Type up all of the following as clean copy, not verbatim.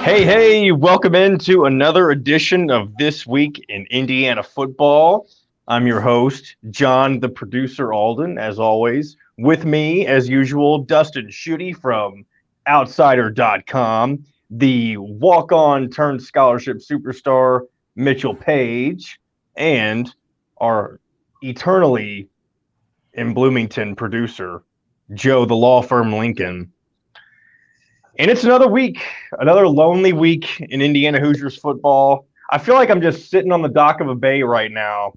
Hey, welcome into another edition of This Week in Indiana Football. I'm your host, John, the producer Alden, as always. With me, as usual, Dustin Schutte from Outsider.com, the walk-on turned scholarship superstar, Mitchell Page, and our eternally in Bloomington producer, Joe, the law firm Lincoln. And it's another week, another lonely week in Indiana Hoosiers football. I feel like I'm just sitting on the dock of a bay right now,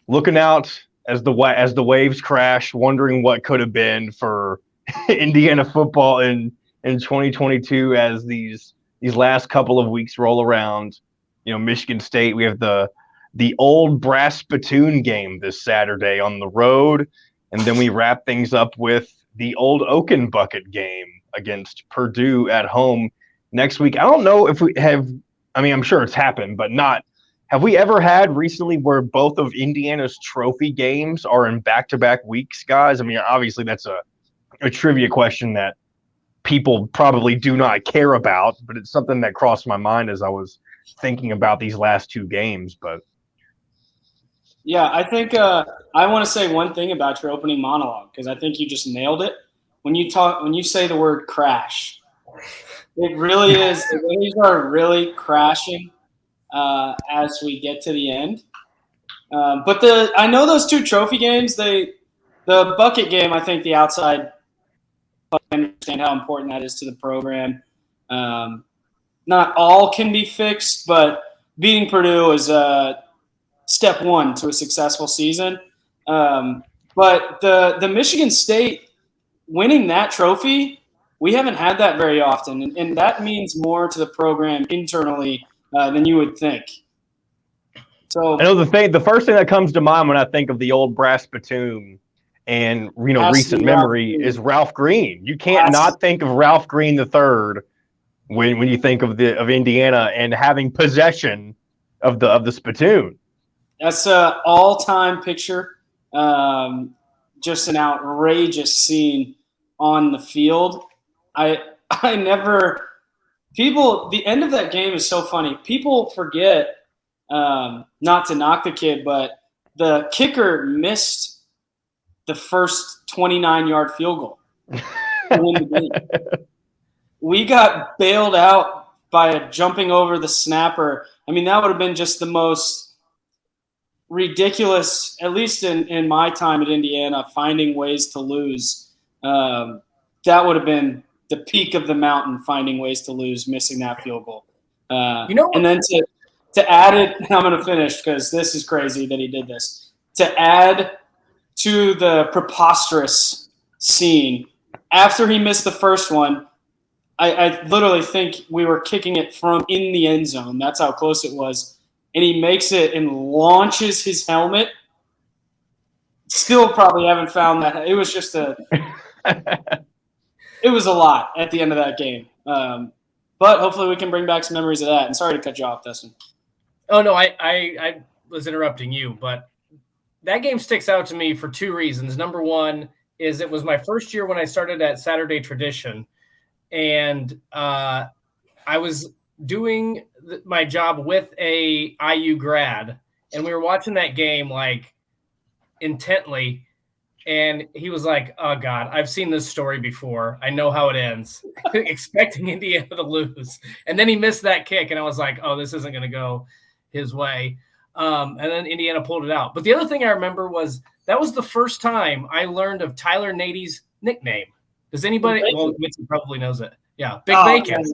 looking out as the waves crash, wondering what could have been for Indiana football in 2022 as these last couple of weeks roll around. You know, Michigan State, we have the Old Brass Spittoon game this Saturday on the road, and then we wrap things up with the Old Oaken Bucket game against Purdue at home next week. I don't know if we have, I mean, I'm sure it's happened, but have we ever had recently where both of Indiana's trophy games are in back-to-back weeks, guys? I mean, obviously that's a trivia question that people probably do not care about, but it's something that crossed my mind as I was thinking about these last two games. But yeah, I think I want to say one thing about your opening monologue, because I think you just nailed it. When you say the word crash, it really is. The waves are really crashing as we get to the end. But I know those two trophy games. The bucket game, I think the outside understand how important that is to the program. Not all can be fixed, but beating Purdue is step one to a successful season. But the Michigan State winning that trophy, we haven't had that very often, and that means more to the program internally than you would think. So I know the first thing that comes to mind when I think of the Old Brass Spittoon and recent memory is Ralph Green. You can't not think of Ralph Green III when you think of Indiana and having possession of the spittoon. That's an all-time picture. Just an outrageous scene on the field. The end of that game is so funny. People forget, not to knock the kid, but the kicker missed the first 29-yard field goal to win the game. We got bailed out by jumping over the snapper. I mean, that would have been just the most ridiculous, at least in my time at Indiana, finding ways to lose. That would have been the peak of the mountain, finding ways to lose, missing that field goal. And then to add it, I'm going to finish because this is crazy that he did this. To add to the preposterous scene, after he missed the first one, I literally think we were kicking it from in the end zone. That's how close it was. And he makes it and launches his helmet. Still probably haven't found that. It was just it was a lot at the end of that game. But hopefully we can bring back some memories of that. And sorry to cut you off, Dustin. Oh, no, I was interrupting you. But that game sticks out to me for two reasons. Number one is it was my first year when I started at Saturday Tradition. And I was doing my job with a IU grad, and we were watching that game like intently, and he was like, "Oh God, I've seen this story before. I know how it ends." Expecting Indiana to lose, and then he missed that kick, and I was like, "Oh, this isn't going to go his way." And then Indiana pulled it out. But the other thing I remember was that was the first time I learned of Tyler Nady's nickname. Does anybody? Well, Mitzi probably knows it. Yeah, Big Bacon.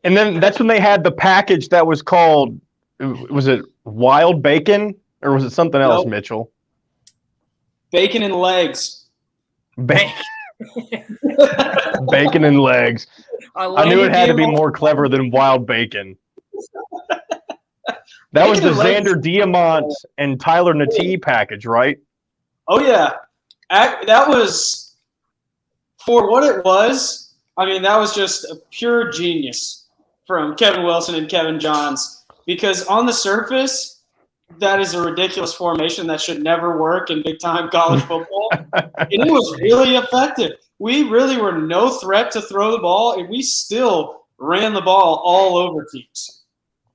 And then that's when they had the package that was called, was it Wild Bacon or was it something else, Mitchell? Bacon and legs. Bacon and legs. I knew it had to be more clever than Wild Bacon. That was the Xander Diamant and Tyler Natee package, right? Oh, yeah. That was, for what it was, I mean, that was just a pure genius from Kevin Wilson and Kevin Johns, because on the surface, that is a ridiculous formation that should never work in big-time college football. And it was really effective. We really were no threat to throw the ball, and we still ran the ball all over teams.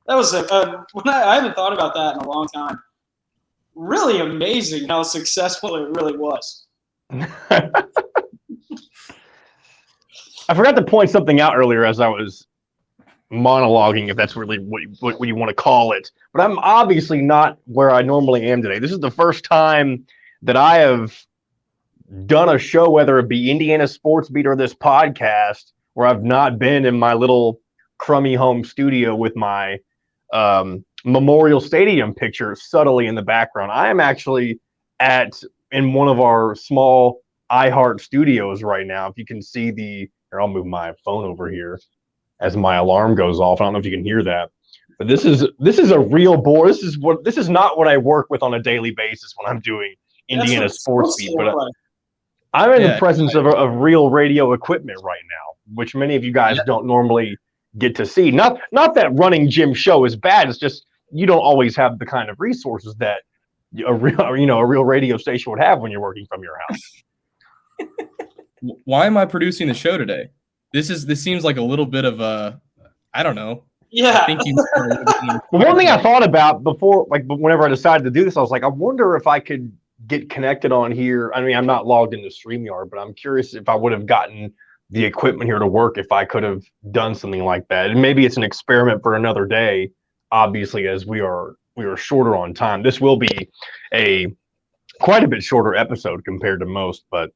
That was I haven't thought about that in a long time. Really amazing how successful it really was. I forgot to point something out earlier as I was monologuing, if that's really what you want to call it. But I'm obviously not where I normally am today. This is the first time that I have done a show, whether it be Indiana Sports Beat or this podcast, where I've not been in my little crummy home studio with my Memorial Stadium picture subtly in the background. I am actually in one of our small iHeart studios right now. If you can see here, I'll move my phone over here as my alarm goes off. I don't know if you can hear that, but this is a real board. This is not what I work with on a daily basis when I'm doing Indiana Sports Beat. But I'm in the presence of real radio equipment right now, which many of you guys don't normally get to see. Not that running Jim's show is bad. It's just you don't always have the kind of resources that a real radio station would have when you're working from your house. Why am I producing the show today? This seems like a little bit of I don't know. Yeah. I think One thing I thought about before, whenever I decided to do this, I was like, I wonder if I could get connected on here. I mean, I'm not logged into StreamYard, but I'm curious if I would have gotten the equipment here to work if I could have done something like that. And maybe it's an experiment for another day, obviously, as we are shorter on time. This will be quite a bit shorter episode compared to most, but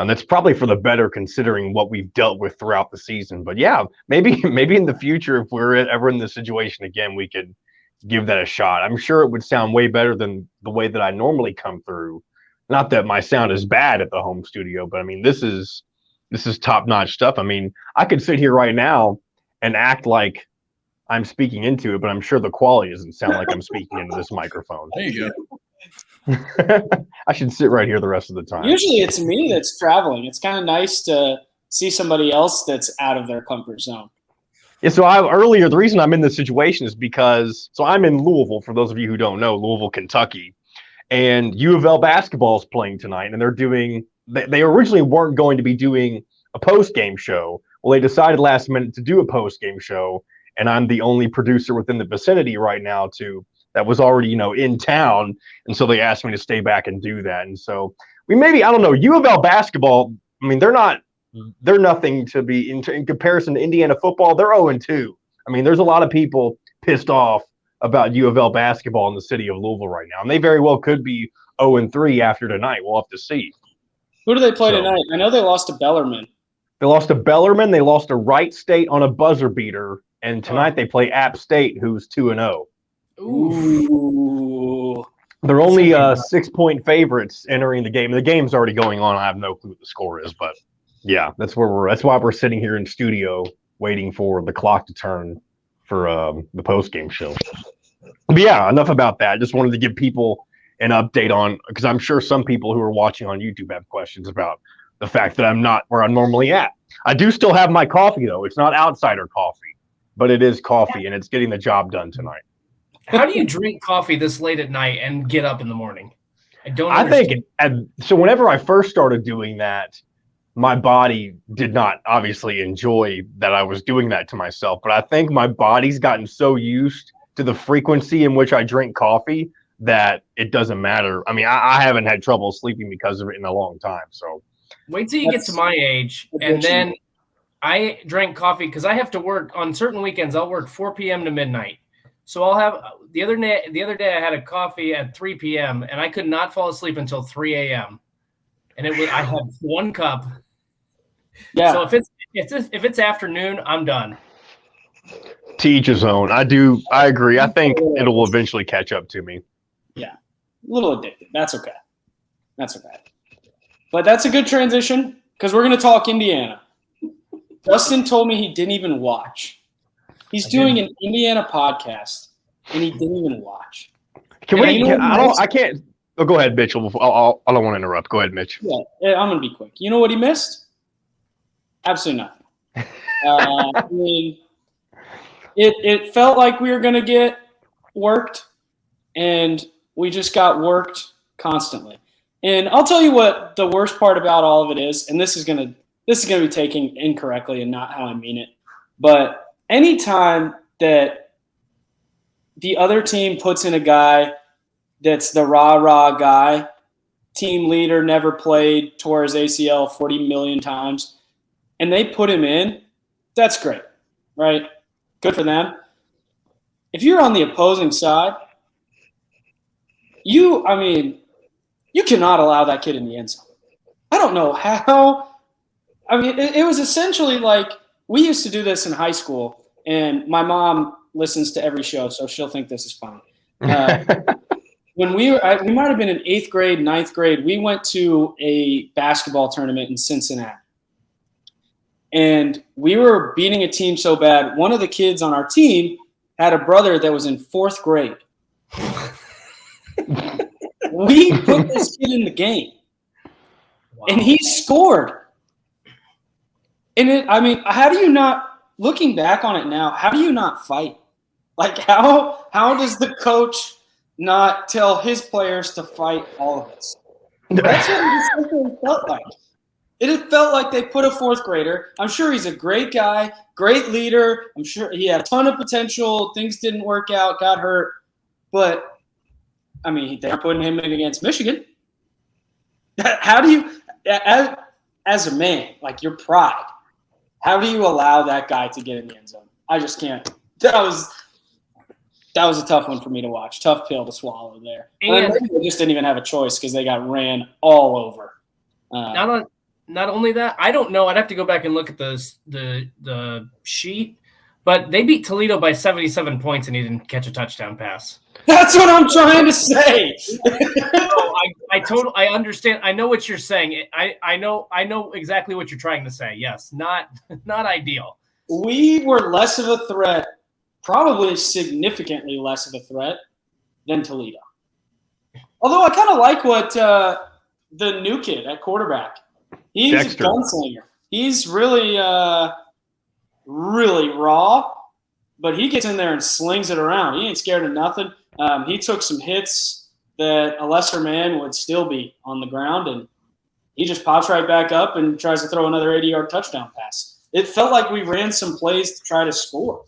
that's probably for the better considering what we've dealt with throughout the season. But yeah, maybe in the future, if we're ever in this situation again, we could give that a shot. I'm sure it would sound way better than the way that I normally come through. Not that my sound is bad at the home studio, but I mean, this is top-notch stuff. I mean, I could sit here right now and act like I'm speaking into it, but I'm sure the quality doesn't sound like I'm speaking into this microphone. There you go. I should sit right here the rest of the time. Usually it's me that's traveling. It's kind of nice to see somebody else that's out of their comfort zone. Yeah, so the reason I'm in this situation is because I'm in Louisville, for those of you who don't know, Louisville, Kentucky, and U of L basketball is playing tonight, and they originally weren't going to be doing a post-game show. Well, they decided last minute to do a post-game show, and I'm the only producer within the vicinity right now that was already, in town. And so they asked me to stay back and do that. And so I don't know, U of L basketball, I mean, they're nothing to be in comparison to Indiana football. They're 0-2. I mean, there's a lot of people pissed off about U of L basketball in the city of Louisville right now. And they very well could be 0-3 after tonight. We'll have to see. Who do they play tonight? I know they lost to Bellarmine. They lost to Bellarmine. They lost to Wright State on a buzzer beater. And tonight they play App State, who's 2-0. Ooh. They're only 6-point favorites entering the game. The game's already going on. I have no clue what the score is, but yeah, that's why we're sitting here in studio waiting for the clock to turn for the post-game show. But yeah, enough about that. I just wanted to give people an update on, because I'm sure some people who are watching on YouTube have questions about the fact that I'm not where I'm normally at. I do still have my coffee, though. It's not outsider coffee, but it is coffee, and it's getting the job done tonight. How do you drink coffee this late at night and get up in the morning? I don't understand. So whenever I first started doing that, my body did not obviously enjoy that I was doing that to myself. But I think my body's gotten so used to the frequency in which I drink coffee that it doesn't matter. I mean, I haven't had trouble sleeping because of it in a long time. So wait till you get to my age, and then I drink coffee because I have to work on certain weekends. I'll work 4 p.m. to midnight. So I'll have the other day I had a coffee at 3 p.m. and I could not fall asleep until 3 a.m. And I had 1 cup. Yeah. So if it's afternoon, I'm done. To each his own. I agree. I think it'll eventually catch up to me. Yeah. A little addicted. That's okay. But that's a good transition because we're going to talk Indiana. Dustin told me he didn't even watch. He's doing an Indiana podcast, and he didn't even watch. I can't. Oh, go ahead, Mitch. I don't want to interrupt. Go ahead, Mitch. Yeah, I'm going to be quick. You know what he missed? Absolutely nothing. I mean, it felt like we were going to get worked, and we just got worked constantly. And I'll tell you what the worst part about all of it is, and this is going to be taken incorrectly and not how I mean it, but anytime that the other team puts in a guy that's the rah-rah guy, team leader, never played, tore his ACL 40 million times, and they put him in, that's great, right? Good for them. If you're on the opposing side, you cannot allow that kid in the end zone. I don't know how. I mean, it was essentially like we used to do this in high school, and my mom listens to every show, so she'll think this is funny. When we might have been in 8th grade, 9th grade, we went to a basketball tournament in Cincinnati. And we were beating a team so bad, one of the kids on our team had a brother that was in 4th grade. We put this kid in the game. Wow. And he scored. And how do you not, looking back on it now, how do you not fight? Like, how does the coach not tell his players to fight all of us? That's what it felt like. It felt like they put a 4th grader. I'm sure he's a great guy, great leader. I'm sure he had a ton of potential. Things didn't work out, got hurt. But, I mean, they're putting him in against Michigan. How do you, as a man, like your pride, how do you allow that guy to get in the end zone? I just can't. That was a tough one for me to watch. Tough pill to swallow there. And they just didn't even have a choice because they got ran all over. Not only that, I don't know. I'd have to go back and look at the sheet, but they beat Toledo by 77 points and he didn't catch a touchdown pass. That's what I'm trying to say. I understand. I know what you're saying. I know exactly what you're trying to say. Yes, not ideal. We were less of a threat, probably significantly less of a threat than Toledo. Although I kind of like what the new kid at quarterback. He's Dexter. A gunslinger. He's really, really raw, but he gets in there and slings it around. He ain't scared of nothing. He took some hits that a lesser man would still be on the ground, and he just pops right back up and tries to throw another 80-yard touchdown pass. It felt like we ran some plays to try to score,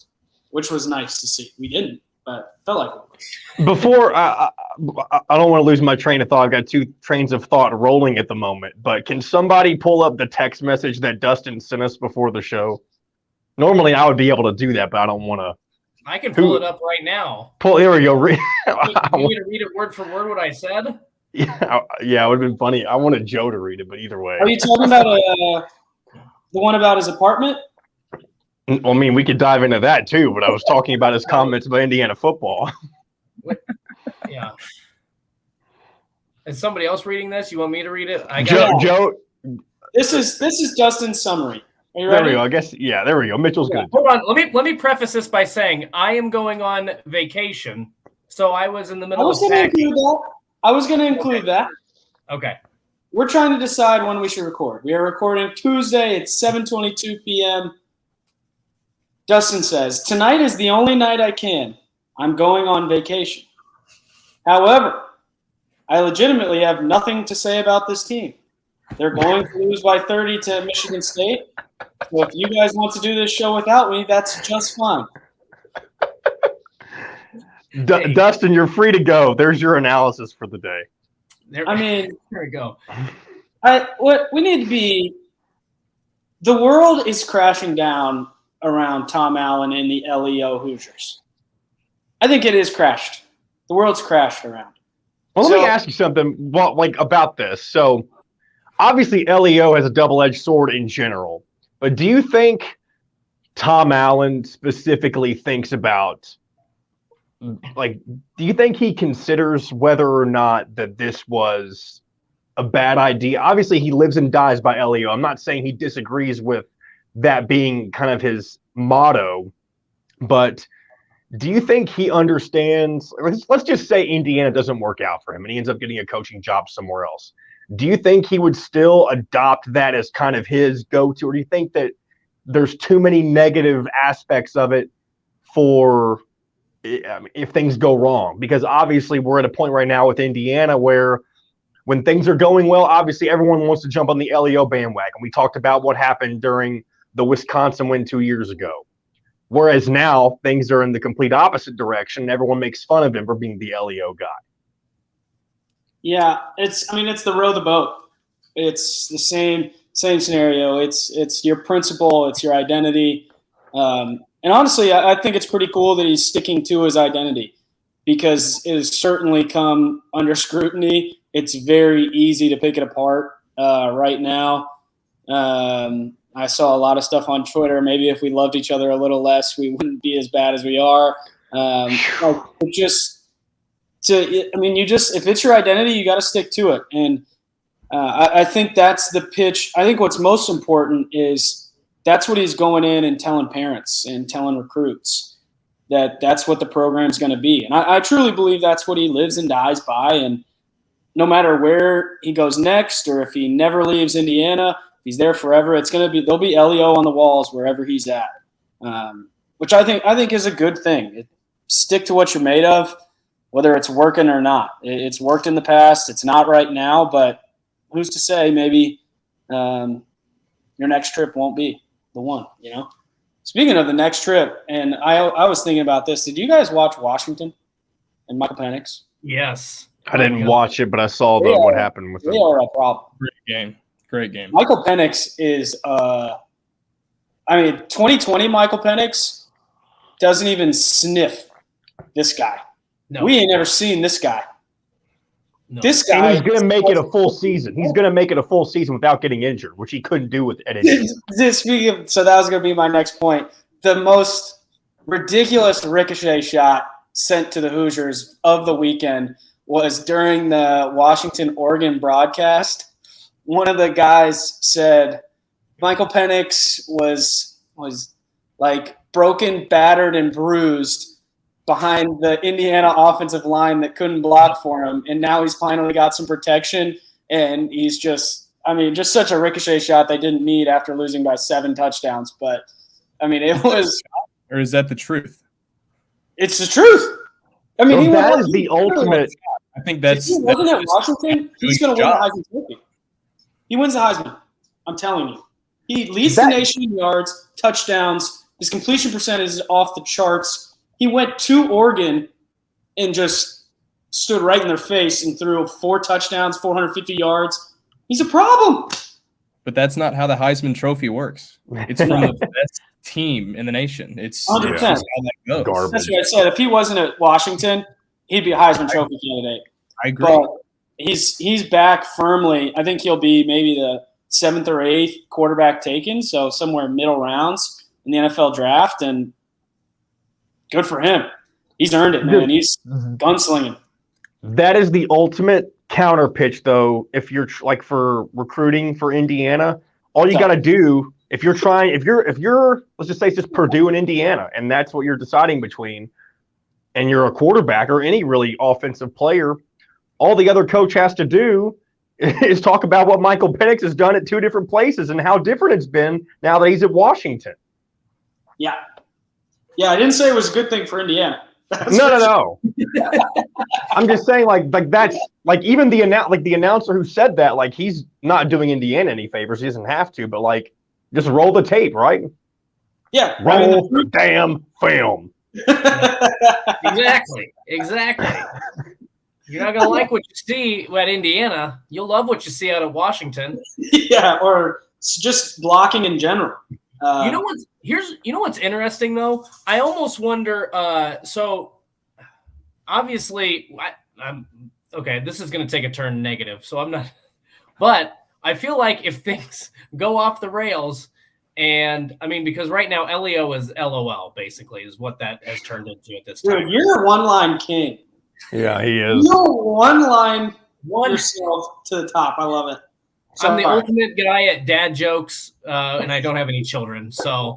which was nice to see. We didn't, but it felt like it. Before, I don't want to lose my train of thought. I've got 2 trains of thought rolling at the moment. But can somebody pull up the text message that Dustin sent us before the show? Normally, I would be able to do that, but I don't want to. I can pull it up right now. Here we go. You want me to read it word for word what I said? Yeah, it would have been funny. I wanted Joe to read it, but either way. Are you talking about the one about his apartment? I mean, we could dive into that too, but I was talking about his comments about Indiana football. Yeah. Is somebody else reading this? You want me to read it? Joe. This is Dustin's summary. Are you there ready? we go. I guess there we go. Mitchell's good. Hold on. Let me preface this by saying I am going on vacation, so I was in the middle of packing. I was going to include that. Okay. We're trying to decide when we should record. We are recording Tuesday at 7:22 p.m. Dustin says, "Tonight is the only night I can. I'm going on vacation. However, I legitimately have nothing to say about this team. They're going to lose by 30 to Michigan State. So if you guys want to do this show without me, that's just fine." Dustin, you're free to go. There's your analysis for the day. There we go. What we need to be – the world is crashing down around Tom Allen and the LEO Hoosiers. I think it is crashed. The world's crashed around. Well, let me ask you something about this. So, obviously, LEO has a double-edged sword in general. But do you think Tom Allen specifically thinks about do you think he considers whether or not that this was a bad idea? Obviously, he lives and dies by LEO. I'm not saying he disagrees with that being kind of his motto, but do you think he understands? Let's just say Indiana doesn't work out for him and he ends up getting a coaching job somewhere else. Do you think he would still adopt that as kind of his go-to, or do you think that there's too many negative aspects of it for if things go wrong? Because obviously we're at a point right now with Indiana where when things are going well, obviously everyone wants to jump on the LEO bandwagon. We talked about what happened during the Wisconsin win 2 years ago. Whereas now things are in the complete opposite direction. Everyone makes fun of him for being the LEO guy. Yeah, it's the row the boat. It's the same scenario. It's your principle. It's your identity. And honestly, I think it's pretty cool that he's sticking to his identity because it has certainly come under scrutiny. It's very easy to pick it apart right now. I saw a lot of stuff on Twitter. Maybe if we loved each other a little less, we wouldn't be as bad as we are. If it's your identity, you got to stick to it. And I think that's the pitch. I think what's most important is that's what he's going in and telling parents and telling recruits that's what the program's going to be. And I truly believe that's what he lives and dies by. And no matter where he goes next, or if he never leaves Indiana, if he's there forever, there'll be LEO on the walls wherever he's at, which I think is a good thing. Stick to what you're made of, whether it's working or not. It's worked in the past. It's not right now, but who's to say maybe your next trip won't be the one, you know? Speaking of the next trip, and I was thinking about this. Did you guys watch Washington and Michael Penix? Yes. I didn't watch it, but I saw what happened with them. They are a problem. Great game. Michael Penix is 2020 Michael Penix doesn't even sniff this guy. No. We ain't never seen this guy. No. This guy and he's going to make it a full season. He's going to make it a full season without getting injured, which he couldn't do at Indiana. So that was going to be my next point. The most ridiculous ricochet shot sent to the Hoosiers of the weekend was during the Washington-Oregon broadcast. One of the guys said Michael Penix was like broken, battered, and bruised behind the Indiana offensive line that couldn't block for him, and now he's finally got some protection, and he's just such a ricochet shot they didn't need after losing by 7 touchdowns. But, it was – Or is that the truth? It's the truth. That is the ultimate – I think that's – If he wasn't at Washington, he's going to win the Heisman Trophy. He wins the Heisman. I'm telling you. He leads the nation in yards, touchdowns. His completion percentage is off the charts. He went to Oregon and just stood right in their face and threw 4 touchdowns, 450 yards. He's a problem. But that's not how the Heisman Trophy works. It's from the best team in the nation. It's 100%. how that goes. Garbage. That's what I said. If he wasn't at Washington, he'd be a Heisman Trophy candidate. I agree. But he's back firmly. I think he'll be maybe the 7th or 8th quarterback taken, so somewhere middle rounds in the NFL draft, and good for him. He's earned it, man. He's gunslinging. That is the ultimate counter pitch, though. If you're like for recruiting for Indiana, all you got to do if you're let's just say it's just Purdue and Indiana, and that's what you're deciding between, and you're a quarterback or any really offensive player, all the other coach has to do is talk about what Michael Penix has done at 2 different places and how different it's been now that he's at Washington. Yeah. Yeah, I didn't say it was a good thing for Indiana. No. I'm just saying, like that's like even the announcer who said that, like he's not doing Indiana any favors. He doesn't have to, but like just roll the tape, right? Yeah, roll the damn film. Exactly. You're not gonna like what you see at Indiana. You'll love what you see out of Washington. Yeah, or just blocking in general. You know what's interesting though? I almost wonder. So obviously, I'm okay. This is going to take a turn negative, so I'm not. But I feel like if things go off the rails, and because right now LEO is LOL, basically, is what that has turned into at this time. Dude, you're a one-line king. Yeah, he is. You're one yourself to the top. I love it. So I'm the ultimate guy at dad jokes, and I don't have any children. So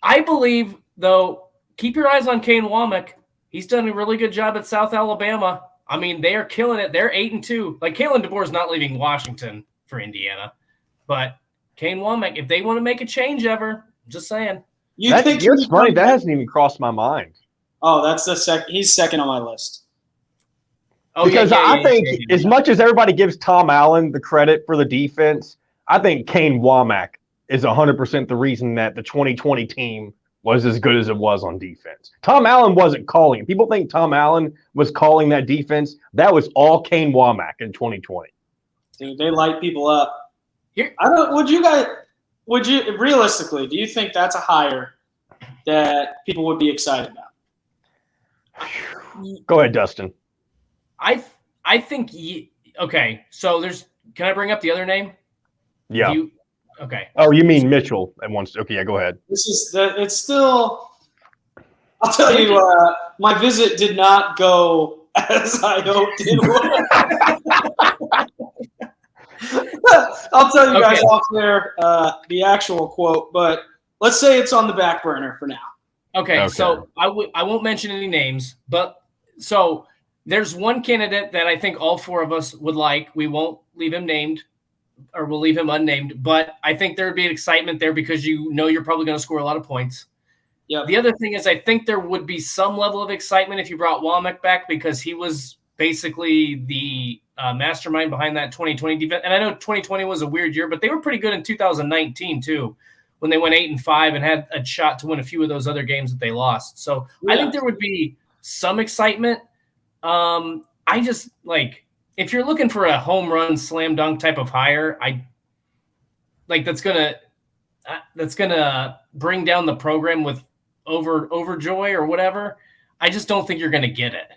I believe, though, keep your eyes on Kane Womack. He's done a really good job at South Alabama. They are killing it. They're 8-2. Like, Kalen DeBoer is not leaving Washington for Indiana. But Kane Womack, if they want to make a change ever, just saying. It's funny. That hasn't even crossed my mind. Oh, that's he's second on my list. Oh, because I think as much as everybody gives Tom Allen the credit for the defense, I think Kane Womack is 100% the reason that the 2020 team was as good as it was on defense. Tom Allen wasn't calling. People think Tom Allen was calling that defense. That was all Kane Womack in 2020. Dude, they light people up. Here, Would you realistically, do you think that's a hire that people would be excited about? Go ahead, Dustin. I think okay. So can I bring up the other name? Yeah. Okay. Oh, you mean Mitchell at once? Okay, yeah, go ahead. It's still. I'll tell you, my visit did not go as I hoped it would. I'll tell you guys off there the actual quote, but let's say it's on the back burner for now. Okay. So I won't mention any names, but so there's one candidate that I think all four of us would like. We won't leave him named, or we'll leave him unnamed, but I think there would be an excitement there because you're probably going to score a lot of points. Yeah. The other thing is I think there would be some level of excitement if you brought Womack back because he was basically the mastermind behind that 2020 defense. And I know 2020 was a weird year, but they were pretty good in 2019 too, when they went 8-5 and had a shot to win a few of those other games that they lost. So yeah. I think there would be some excitement. I just if you're looking for a home run slam dunk type of hire, that's gonna bring down the program with overjoy or whatever. I just don't think you're gonna get it.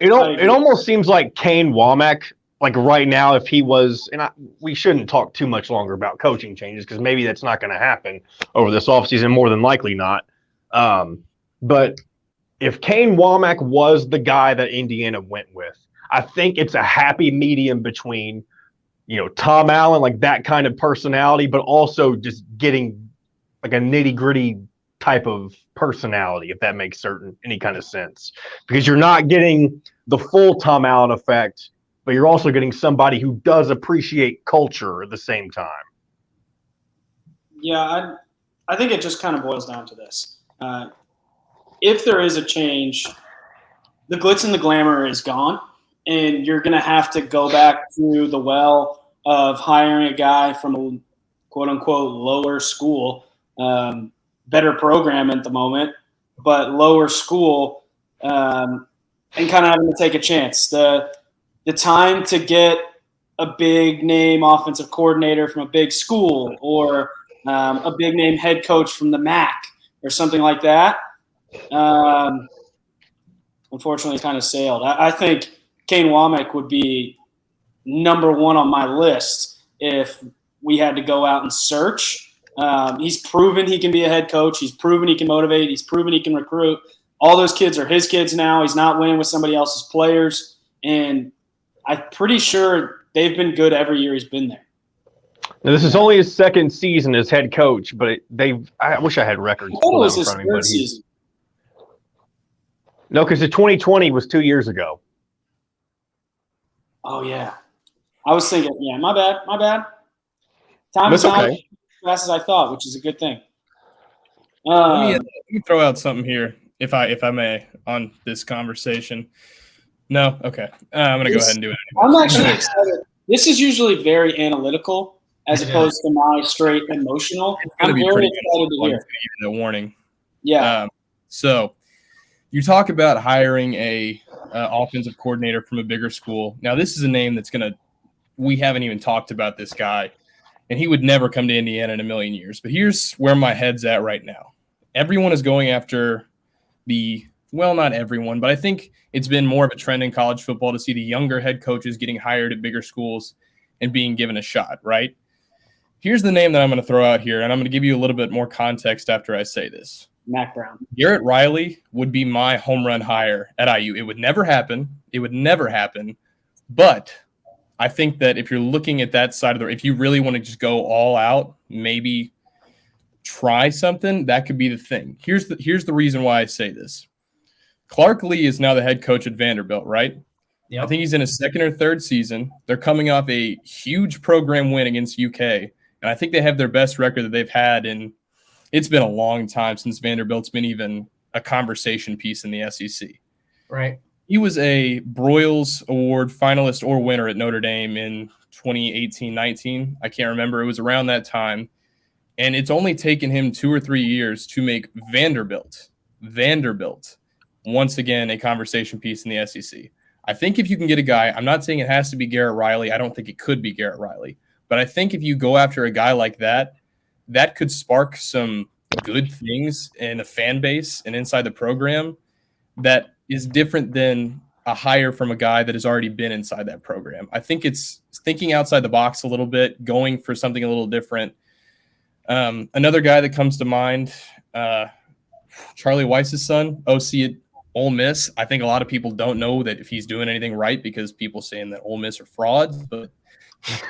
It almost seems like Kane Womack, right now, if he was, and we shouldn't talk too much longer about coaching changes because maybe that's not going to happen over this offseason, more than likely not. But if Kane Womack was the guy that Indiana went with, I think it's a happy medium between, Tom Allen, that kind of personality, but also just getting a nitty-gritty type of personality, if that makes any kind of sense. Because you're not getting the full Tom Allen effect, but you're also getting somebody who does appreciate culture at the same time. Yeah, I think it just kind of boils down to this. If there is a change, the glitz and the glamour is gone, and you're going to have to go back to the well of hiring a guy from a quote-unquote lower school, better program at the moment, but lower school, and kind of having to take a chance. The time to get a big name offensive coordinator from a big school or a big name head coach from the MAC or something like that, unfortunately kind of sailed. I think Kane Womack would be number one on my list if we had to go out and search. He's proven he can be a head coach. He's proven he can motivate. He's proven he can recruit. All those kids are his kids now. He's not winning with somebody else's players. And I'm pretty sure they've been good every year he's been there. Now, this is only his second season as head coach, but I wish I had records. I thought it was his third season. No, because the 2020 was 2 years ago. Oh, yeah. I was thinking, yeah, my bad. Time is not as fast as I thought, which is a good thing. Let me throw out something here, if I may, on this conversation. No? Okay. I'm going to go ahead and do it anyway. I'm actually excited. This is usually very analytical as opposed to my straight emotional. I'm very excited to hear. The warning. Yeah. So you talk about hiring a offensive coordinator from a bigger school. Now, this is a name we haven't even talked about this guy, and he would never come to Indiana in a million years. But here's where my head's at right now. Everyone is going after not everyone, but I think it's been more of a trend in college football to see the younger head coaches getting hired at bigger schools and being given a shot, right? Here's the name that I'm going to throw out here, and I'm going to give you a little bit more context after I say this. Mac Brown. Garrett Riley would be my home run hire at IU. It would never happen. But I think that if you're looking at that side if you really want to just go all out, maybe try something, that could be the thing. Here's the reason why I say this. Clark Lee is now the head coach at Vanderbilt, right? Yep. I think he's in his second or third season. They're coming off a huge program win against UK, and I think they have their best record that they've had in – it's been a long time since Vanderbilt's been even a conversation piece in the SEC. Right. He was a Broyles Award finalist or winner at Notre Dame in 2018-19. I can't remember. It was around that time. And it's only taken him 2 or 3 years to make Vanderbilt, once again, a conversation piece in the SEC. I think if you can get a guy, I'm not saying it has to be Garrett Riley. I don't think it could be Garrett Riley. But I think if you go after a guy like that, that could spark some good things in a fan base and inside the program that is different than a hire from a guy that has already been inside that program. I think it's thinking outside the box a little bit, going for something a little different. Another guy that comes to mind, Charlie Weiss's son, OC at Ole Miss. I think a lot of people don't know that if he's doing anything right because people saying that Ole Miss are frauds, but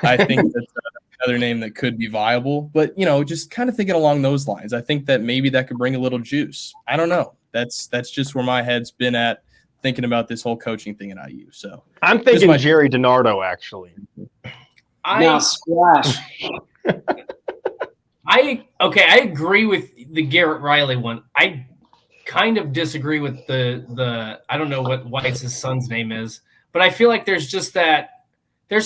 I think that's another name that could be viable. But, just kind of thinking along those lines, I think that maybe that could bring a little juice. I don't know. That's just where my head's been at thinking about this whole coaching thing at IU. So I'm thinking Jerry DiNardo, actually. Now splash. I agree with the Garrett Riley one. I kind of disagree with the I don't know what Weiss's son's name is, but I feel like there's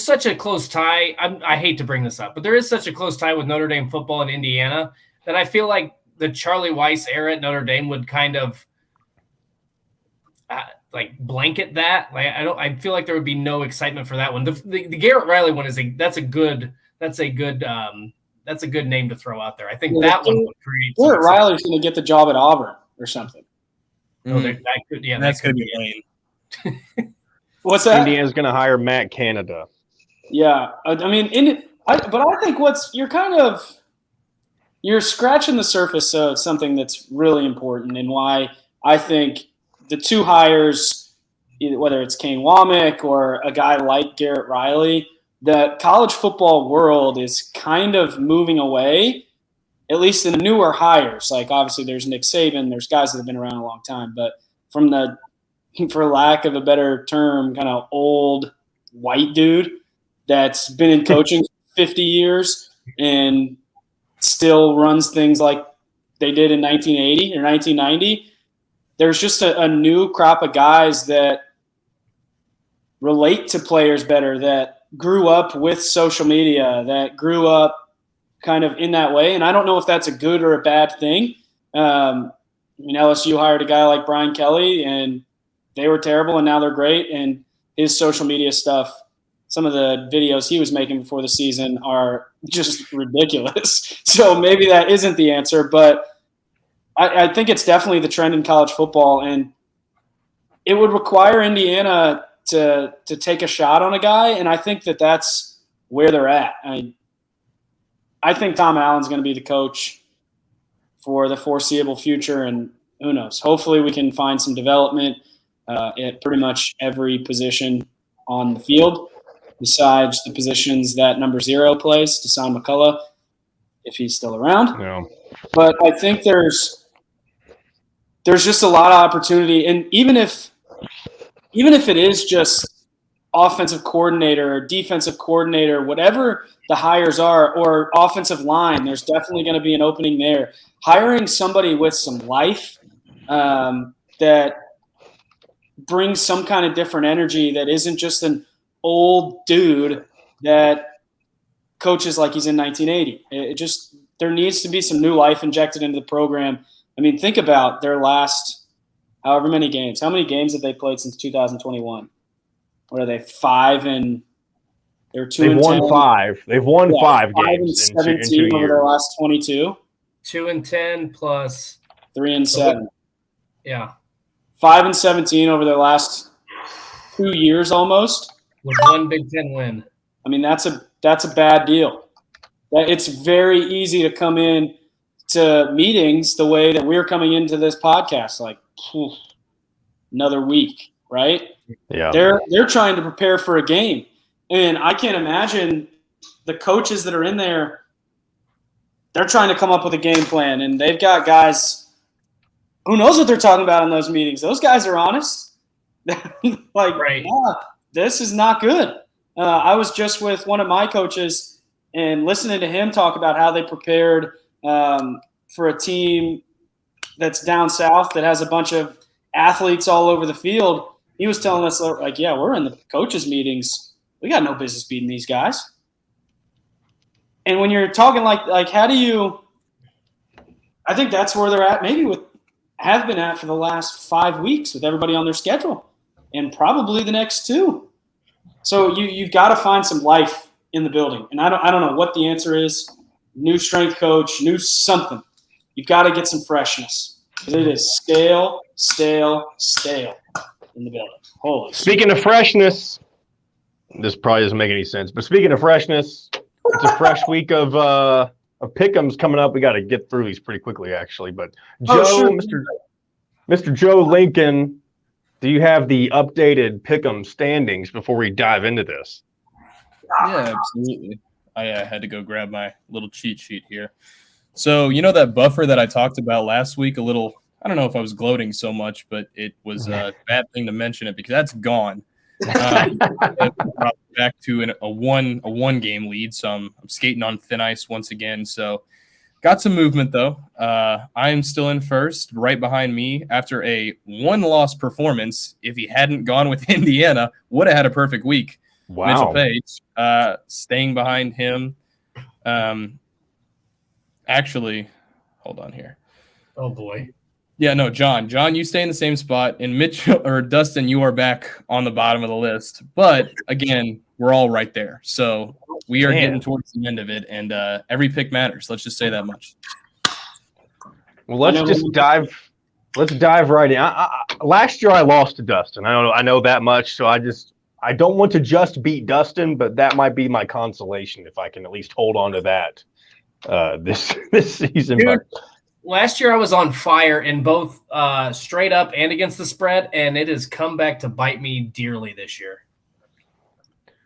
such a close tie. I hate to bring this up, but there is such a close tie with Notre Dame football and Indiana that I feel like the Charlie Weiss era at Notre Dame would kind of blanket that. I feel like there would be no excitement for that one. The Garrett Riley one that's a good name to throw out there. I think that one would create. Garrett Riley's going to get the job at Auburn or something. That's going to be lame. What's that? Indiana's going to hire Matt Canada. Yeah, but I think you're scratching the surface of something that's really important, and why I think the two hires, whether it's Kane Womack or a guy like Garrett Riley, the college football world is kind of moving away, at least in the newer hires. Like, obviously, there's Nick Saban, there's guys that have been around a long time, but from the, for lack of a better term, kind of old white dude that's been in coaching 50 years and still runs things like they did in 1980 or 1990. There's just a new crop of guys that relate to players better, that grew up with social media, that grew up kind of in that way. And I don't know if that's a good or a bad thing. LSU hired a guy like Brian Kelly, and they were terrible, and now they're great. And his social media stuff, some of the videos he was making before the season are just ridiculous. So maybe that isn't the answer, but I think it's definitely the trend in college football, and it would require Indiana to take a shot on a guy, and I think that's where they're at. I think Tom Allen's going to be the coach for the foreseeable future, and who knows? Hopefully we can find some development at pretty much every position on the field, besides the positions that number 0 plays, Deshaun McCullough, if he's still around. Yeah. But I think there's just a lot of opportunity, and even if it is just offensive coordinator or defensive coordinator, whatever the hires are, or offensive line, there's definitely going to be an opening there. Hiring somebody with some life that brings some kind of different energy, that isn't just an old dude that coaches like he's in 1980. There needs to be some new life injected into the program. I mean, think about their last however many games. How many games have they played since 2021? What are they, 5 and they're 2 They've and won 10? 5. They've won 5 games 5 and 17 over their last 22. 2 and 10 plus 3 and 7. Yeah. 5 and 17 over their last 2 years almost. With one Big Ten win. I mean, that's a bad deal. It's very easy to come in to meetings the way that we're coming into this podcast, like another week, right? Yeah. They're trying to prepare for a game. And I can't imagine the coaches that are in there, they're trying to come up with a game plan, and they've got guys who knows what they're talking about in those meetings. Those guys are honest. Right. Yeah, this is not good. I was just with one of my coaches and listening to him talk about how they prepared for a team that's down south that has a bunch of athletes all over the field. He was telling us, like, yeah, we're in the coaches' meetings. We got no business beating these guys. And when you're talking like how do you I think that's where they're at, maybe have been at for the last 5 weeks with everybody on their schedule, and probably the next 2. So you've got to find some life in the building, and I don't know what the answer is. New strength coach, new something. You've got to get some freshness. It is stale in the building. Holy. Speaking of freshness, this probably doesn't make any sense, but speaking of freshness, it's a fresh week of pick'ems coming up. We got to get through these pretty quickly, actually. But Joe, Mr. Joe Lincoln, do you have the updated pick'em standings before we dive into this? Yeah, absolutely. I had to go grab my little cheat sheet here. So, that buffer that I talked about last week, I don't know if I was gloating so much, but it was a bad thing to mention it because that's gone. Back to a one game lead, so I'm skating on thin ice once again. So, got some movement though. I am still in first, right behind me after a 1-loss performance. If he hadn't gone with Indiana, would have had a perfect week. Wow. Mitchell Page, staying behind him. Actually, hold on here. Oh boy. Yeah, no, John, you stay in the same spot, and Mitchell or Dustin, you are back on the bottom of the list. But again, we're all right there, so we are getting towards the end of it, and every pick matters. Let's just say that much. Well, let's dive right in. Last year I lost to Dustin. I know that much, so I don't want to just beat Dustin, but that might be my consolation if I can at least hold on to that this season. Dude, last year I was on fire in both straight up and against the spread, and it has come back to bite me dearly this year.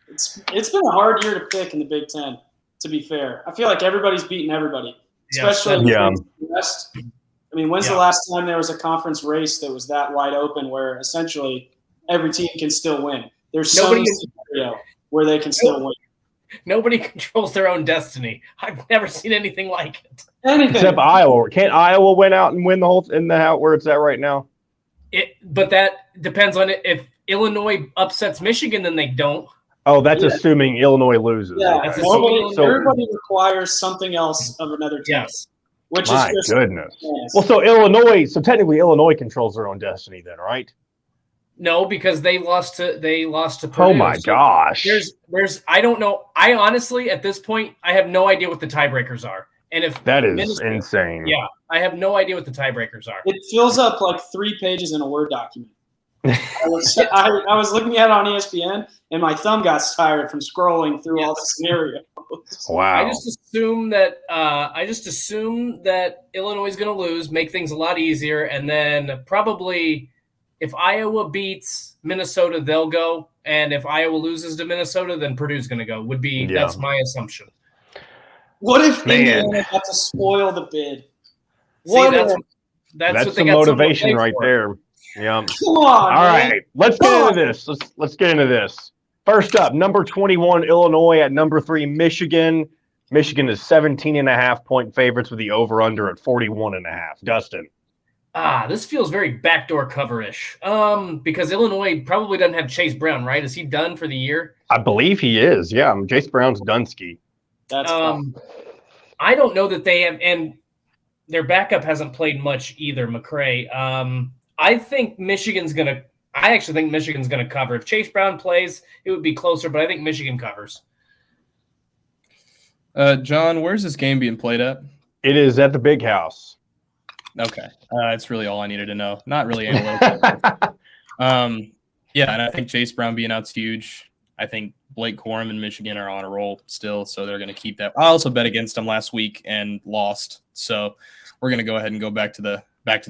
It's been a hard year to pick in the Big Ten, to be fair. I feel like everybody's beating everybody, especially in the West. I mean, when's the last time there was a conference race that was that wide open where essentially every team can still win? There's some scenario where they can still win. Nobody controls their own destiny. I've never seen anything like it. Except Iowa. Can't Iowa win out and win the whole in the out where it's at right now? But that depends on it. If Illinois upsets Michigan, then they don't. Oh, that's assuming Illinois loses. Yeah, okay. Everybody requires something else of another team. Yes. Which My is just goodness. Yes. Well, so technically Illinois controns their own destiny then, right? No, because they lost to Purdue. Oh my gosh. I don't know. I honestly at this point I have no idea what the tiebreakers are. And if that is insane. Yeah, I have no idea what the tiebreakers are. It fills up like 3 pages in a Word document. I was looking at it on ESPN, and my thumb got tired from scrolling through all the scenarios. Wow! I just assume that Illinois is going to lose, make things a lot easier, and then probably if Iowa beats Minnesota, they'll go, and if Iowa loses to Minnesota, then Purdue's going to go. That's my assumption. What if Indiana got to spoil the bid? That's what they got motivation right there. Yeah. Come on. All right. Let's get into this. Let's get into this. First up, number 21, Illinois at number 3, Michigan. Michigan is 17.5-point favorites with the over-under at 41.5. Dustin. This feels very backdoor cover-ish. Because Illinois probably doesn't have Chase Brown, right? Is he done for the year? I believe he is. Yeah. Chase Brown's Dunsky. That's I don't know that they have, and their backup hasn't played much either, McCray. I actually think Michigan's going to cover. If Chase Brown plays, it would be closer, but I think Michigan covers. John, where's this game being played at? It is at the Big House. Okay. That's really all I needed to know. Not really analytical. Yeah, and I think Chase Brown being out's huge. I think Blake Corum and Michigan are on a roll still, so they're going to keep that. I also bet against them last week and lost, so we're going to go ahead and go back to the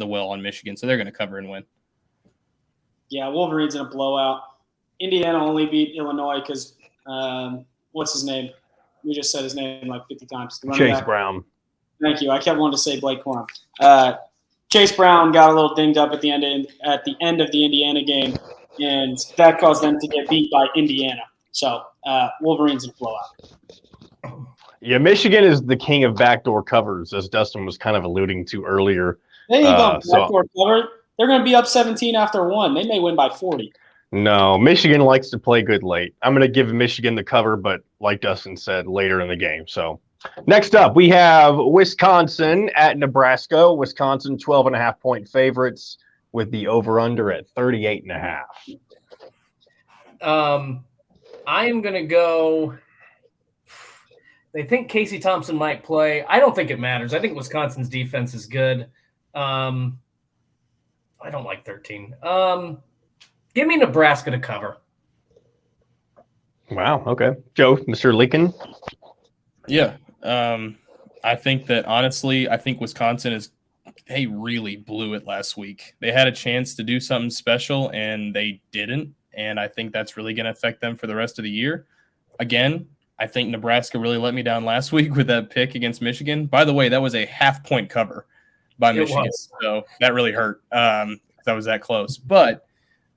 well on Michigan, so they're going to cover and win. Yeah, Wolverines in a blowout. Indiana only beat Illinois because what's his name? We just said his name like 50 times. Chase Brown. Thank you. I kept wanting to say Blake Corum. Chase Brown got a little dinged up at the end of the Indiana game, and that caused them to get beat by Indiana. So Wolverines in a blowout. Yeah, Michigan is the king of backdoor covers, as Dustin was kind of alluding to earlier. There you go. Backdoor cover. They're going to be up 17 after 1. They may win by 40. No, Michigan likes to play good late. I'm going to give Michigan the cover, but like Dustin said, later in the game. So Next up, we have Wisconsin at Nebraska. Wisconsin 12.5-point favorites with the over-under at 38.5. I am going to go – they think Casey Thompson might play. I don't think it matters. I think Wisconsin's defense is good. I don't like 13. Give me Nebraska to cover. Wow, okay. Joe, Mr. Lincoln? Yeah. I think that, honestly, Wisconsin they really blew it last week. They had a chance to do something special, and they didn't. And I think that's really going to affect them for the rest of the year. Again, I think Nebraska really let me down last week with that pick against Michigan. By the way, that was a half-point cover by Michigan. So that really hurt. That was that close. But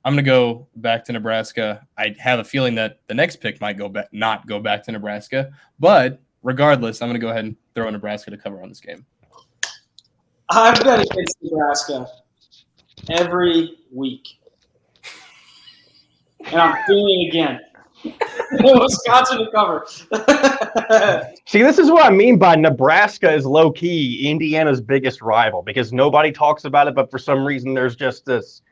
I'm going to go back to Nebraska. I have a feeling that the next pick might not go back to Nebraska. But regardless, I'm going to go ahead and throw Nebraska to cover on this game. I've bet against Nebraska every week. And I'm doing it again. Wisconsin to cover. See, this is what I mean by Nebraska is low-key Indiana's biggest rival because nobody talks about it, but for some reason there's just this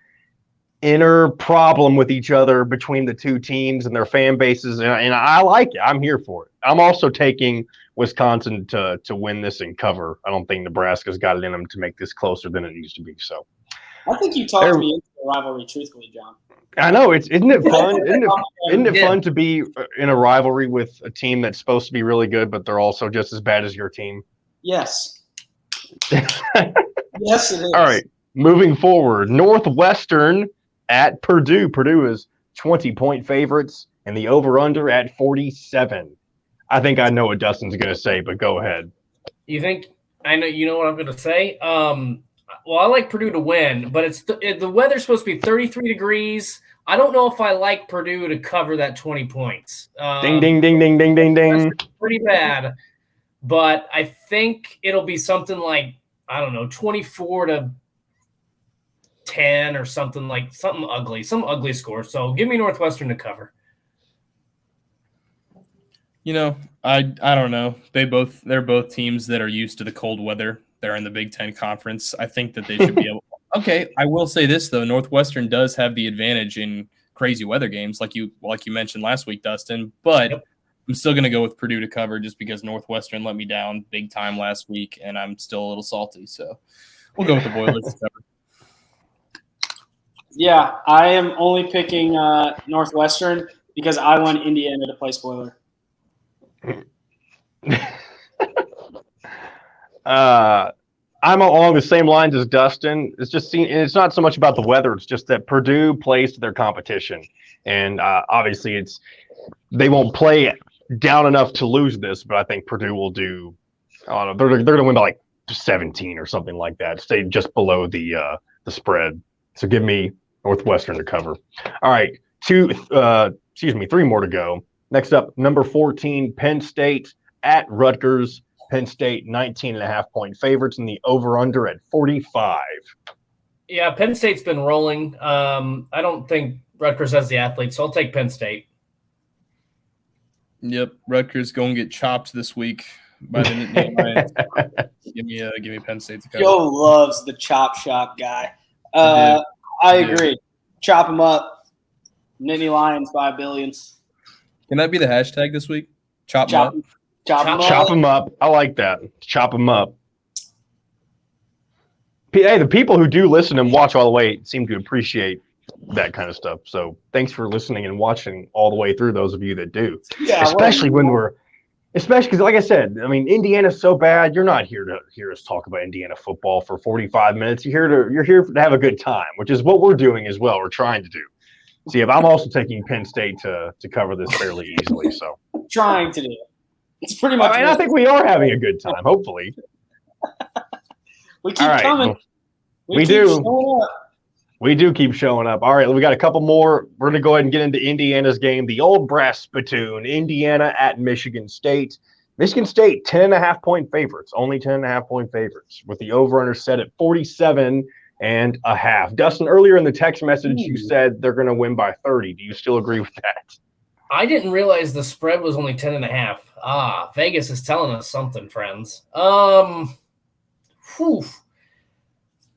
inner problem with each other between the two teams and their fan bases, and I like it. I'm here for it. I'm also taking Wisconsin to win this and cover. I don't think Nebraska's got it in them to make this closer than it needs to be. So I think you talked me into the rivalry, truthfully, John. I know isn't it fun? Isn't it fun to be in a rivalry with a team that's supposed to be really good, but they're also just as bad as your team? Yes. Yes, it is. All right, moving forward, Northwestern at Purdue. Purdue is 20-point favorites, and the over/under at 47. I think I know what Dustin's going to say, but go ahead. You think I know? You know what I'm going to say? Well, I like Purdue to win, but the weather's supposed to be 33 degrees. I don't know if I like Purdue to cover that 20 points. Ding, ding, ding, ding, ding, ding, ding. Pretty bad, but I think it'll be something like, I don't know, 24-10 or something ugly, some ugly score. So give me Northwestern to cover. You know, I don't know. They're both teams that are used to the cold weather. They're in the Big Ten Conference. I think that they should be able. Okay, I will say this though: Northwestern does have the advantage in crazy weather games, like you mentioned last week, Dustin. But yep. I'm still going to go with Purdue to cover, just because Northwestern let me down big time last week, and I'm still a little salty. So we'll go with the Boilers to cover. Yeah, I am only picking Northwestern because I want Indiana to play spoiler. I'm along the same lines as Dustin. It's not so much about the weather. It's just that Purdue plays to their competition, and obviously they won't play down enough to lose this. But I think Purdue will do. I don't know. They're going to win by like 17 or something like that. Stay just below the spread. So give me Northwestern to cover. All right, 3 more to go. Next up, number 14, Penn State at Rutgers. Penn State 19.5-point favorites, and the over/under at 45. Yeah, Penn State's been rolling. I don't think Rutgers has the athletes, so I'll take Penn State. Yep, Rutgers going to get chopped this week by the Nittany Lions. Give me Penn State to cover. Joe loves the chop shop guy. I agree. Chop him up. Nittany Lions by billions. Can that be the hashtag this week? Chop him up. Chop them up. I like that. Chop them up. Hey, the people who do listen and watch all the way seem to appreciate that kind of stuff. So thanks for listening and watching all the way through, those of you that do. Yeah, especially because, like I said, I mean, Indiana's so bad. You're not here to hear us talk about Indiana football for 45 minutes. You're here to have a good time, which is what we're doing as well. We're trying to do. See, I'm also taking Penn State to cover this fairly easily. So trying to do it. It's pretty much. I think we are having a good time. Hopefully, we keep coming. We do. We do keep showing up. All right, we got a couple more. We're going to go ahead and get into Indiana's game. The Old Brass Spittoon, Indiana at Michigan State. Michigan State 10.5-point favorites, only 10.5-point favorites, with the over/under set at 47.5. Dustin, earlier in the text message, you said they're going to win by 30. Do you still agree with that? I didn't realize the spread was only 10.5. Vegas is telling us something, friends. Whew.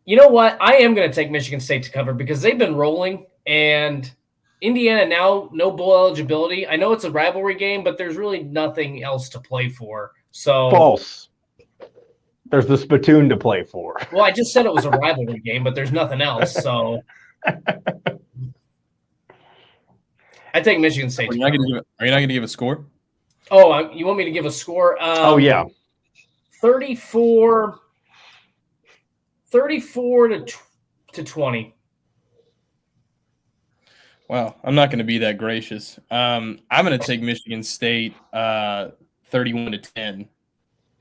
You know what? I am going to take Michigan State to cover because they've been rolling, and Indiana now no bowl eligibility. I know it's a rivalry game, but there's really nothing else to play for. So False. There's the Spittoon to play for. Well, I just said it was a rivalry game, but there's nothing else. So I take Michigan State. Are you not going to give a score? Oh, you want me to give a score? Yeah. 34 to 20. Wow, I'm not going to be that gracious. I'm going to take Michigan State 31 to 10.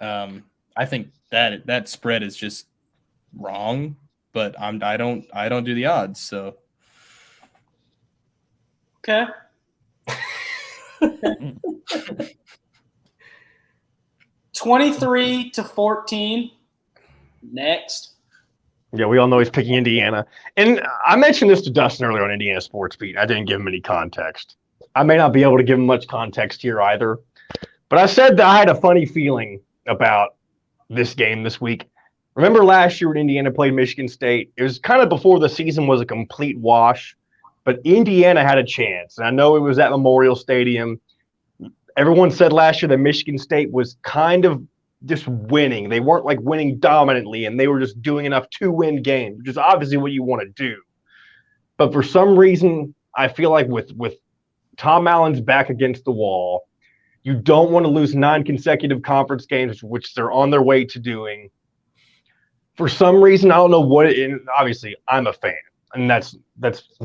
I think that spread is just wrong, but I don't do the odds, so Okay. 23 to 14. Next. Yeah, we all know he's picking Indiana. And I mentioned this to Dustin earlier on Indiana Sports Beat. I didn't give him any context. I may not be able to give him much context here either. But I said that I had a funny feeling about this game this week. Remember last year when Indiana played Michigan State? It was kind of before the season was a complete wash. But Indiana had a chance. And I know it was at Memorial Stadium. Everyone said last year that Michigan State was kind of just winning. They weren't like winning dominantly, and they were just doing enough to win games, which is obviously what you want to do. But for some reason, I feel like with Tom Allen's back against the wall, you don't want to lose 9 consecutive conference games, which they're on their way to doing. For some reason, I don't know what it is. Obviously, I'm a fan, and that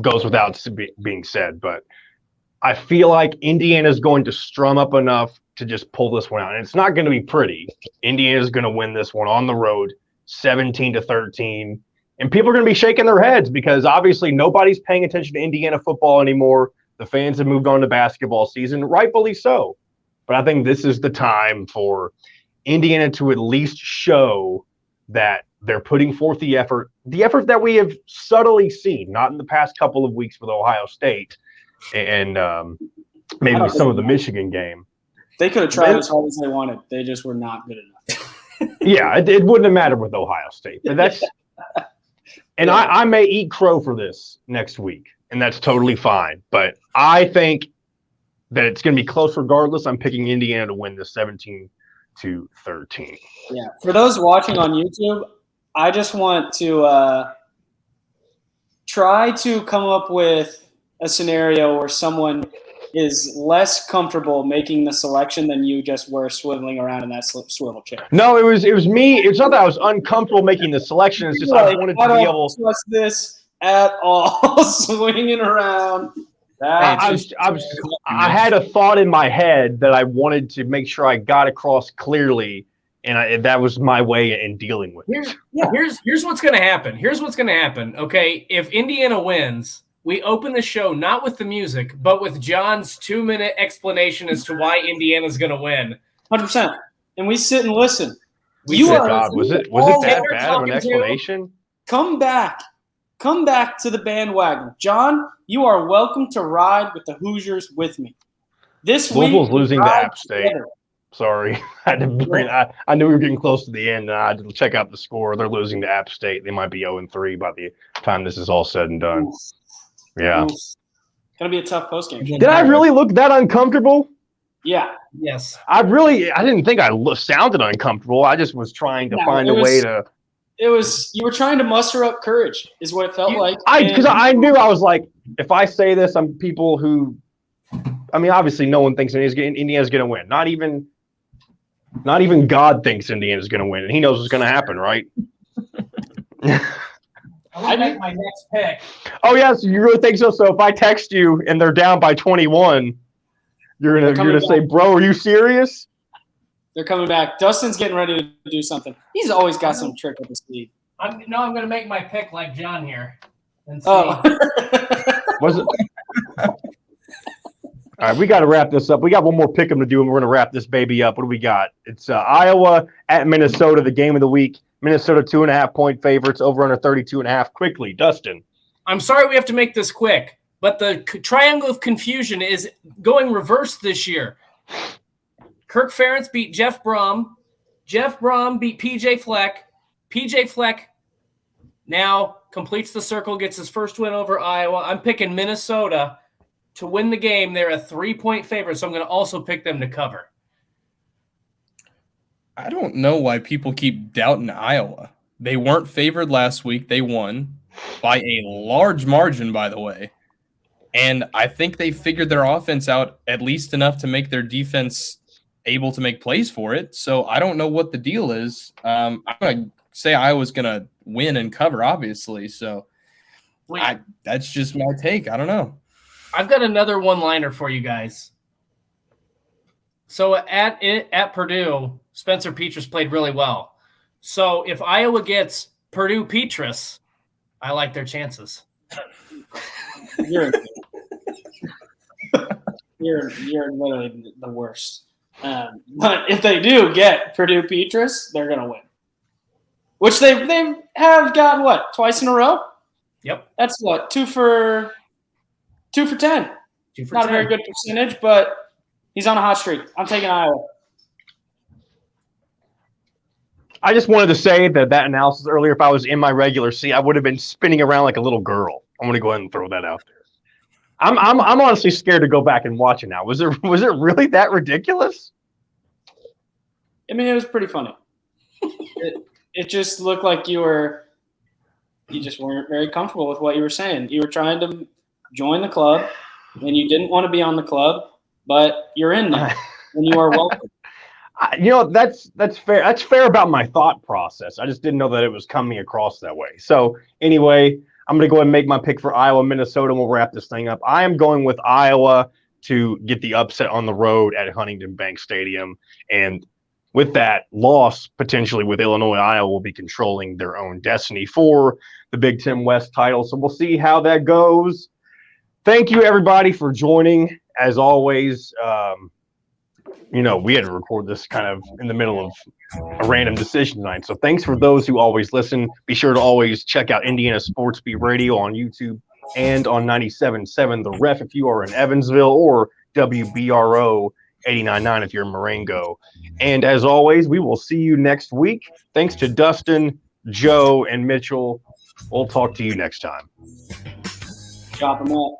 goes without being said. But I feel like Indiana's going to strum up enough to just pull this one out. And it's not going to be pretty. Indiana's going to win this one on the road, 17-13. And people are going to be shaking their heads because obviously nobody's paying attention to Indiana football anymore. The fans have moved on to basketball season, rightfully so. But I think this is the time for Indiana to at least show that they're putting forth the effort that we have subtly seen, not in the past couple of weeks with Ohio State and maybe some of the Michigan game. They could have tried as hard as they wanted. They just were not good enough. Yeah, it wouldn't have mattered with Ohio State. But that's and yeah. I may eat crow for this next week, and that's totally fine. But I think that it's going to be close regardless. I'm picking Indiana to win this 17-13. Yeah. For those watching on YouTube, I just want to try to come up with a scenario where someone is less comfortable making the selection than you just were swiveling around in that swivel chair. No, it was me. It's not that I was uncomfortable making the selection. It's just I wanted to be able to trust this at all. Swinging around. I had a thought in my head that I wanted to make sure I got across clearly, and that was my way in dealing with it. Here's what's going to happen. Here's what's going to happen. Okay, if Indiana wins, we open the show not with the music, but with John's 2-minute explanation as to why Indiana's going to win. 100%. And we sit and listen. Was it that bad of an explanation? Come back to the bandwagon. John, you are welcome to ride with the Hoosiers with me. This week, Louisville's losing to App State. Sorry. I knew we were getting close to the end, and I had to check out the score. They're losing to App State. They might be 0-3 by the time this is all said and done. Yeah. It's going to be a tough postgame. Did I really look that uncomfortable? Yeah. Yes. I didn't think I sounded uncomfortable. I just was trying to find a way to. You were trying to muster up courage, is what it felt like. Because I knew I was like, if I say this, I'm people who, I mean, obviously no one thinks Indiana's going to win. Not even God thinks Indiana's going to win, and he knows what's going to happen, right? I make my next pick. Oh yes, you really think so? So if I text you and they're down by 21, you're gonna say, "Bro, are you serious?" They're coming back. Dustin's getting ready to do something. He's always got some trick up his sleeve. I'm gonna make my pick like John here. And see. Oh. Was it? All right, we got to wrap this up. We got one more pick 'em to do, and we're gonna wrap this baby up. What do we got? It's Iowa at Minnesota, the game of the week. Minnesota 2.5-point favorites, over under 32.5. Quickly, Dustin. I'm sorry we have to make this quick, But the triangle of confusion is going reverse this year. Kirk Ferentz beat Jeff Brom. Jeff Brom beat PJ Fleck. PJ Fleck now completes the circle, gets his first win over Iowa. I'm picking Minnesota to win the game. They're a 3-point favorite, so I'm going to also pick them to cover. I don't know why people keep doubting Iowa. They weren't favored last week. They won by a large margin, by the way. And I think they figured their offense out at least enough to make their defense able to make plays for it. So I don't know what the deal is. I'm going to say Iowa's going to win and cover, obviously. So that's just my take. I don't know. I've got another one-liner for you guys. So at Purdue, Spencer Petras played really well. So if Iowa gets Purdue Petras, I like their chances. You're literally the worst. But if they do get Purdue Petras, they're going to win. Which they have gotten, what, twice in a row? Yep. That's what, 2 for 10. 2 for Not 10. a very good percentage, but he's on a hot streak. I'm taking Iowa. I just wanted to say that analysis earlier, if I was in my regular seat, I would have been spinning around like a little girl. I'm going to go ahead and throw that out there. I'm honestly scared to go back and watch it now. Was it really that ridiculous? I mean, it was pretty funny. It just looked like you just weren't very comfortable with what you were saying. You were trying to join the club, and you didn't want to be on the club, but you're in now, and you are welcome. That's fair. That's fair about my thought process. I just didn't know that it was coming across that way. So anyway, I'm going to go ahead and make my pick for Iowa, Minnesota, and we'll wrap this thing up. I am going with Iowa to get the upset on the road at Huntington Bank Stadium. And with that loss, potentially with Illinois, Iowa will be controlling their own destiny for the Big Ten West title. So we'll see how that goes. Thank you, everybody, for joining. As always, we had to record this kind of in the middle of a random decision tonight. So thanks for those who always listen. Be sure to always check out Indiana Sports Beat Radio on YouTube and on 97.7 The Ref if you are in Evansville, or WBRO 89.9 if you're in Marengo. And as always, we will see you next week. Thanks to Dustin, Joe, and Mitchell. We'll talk to you next time. Chop them up.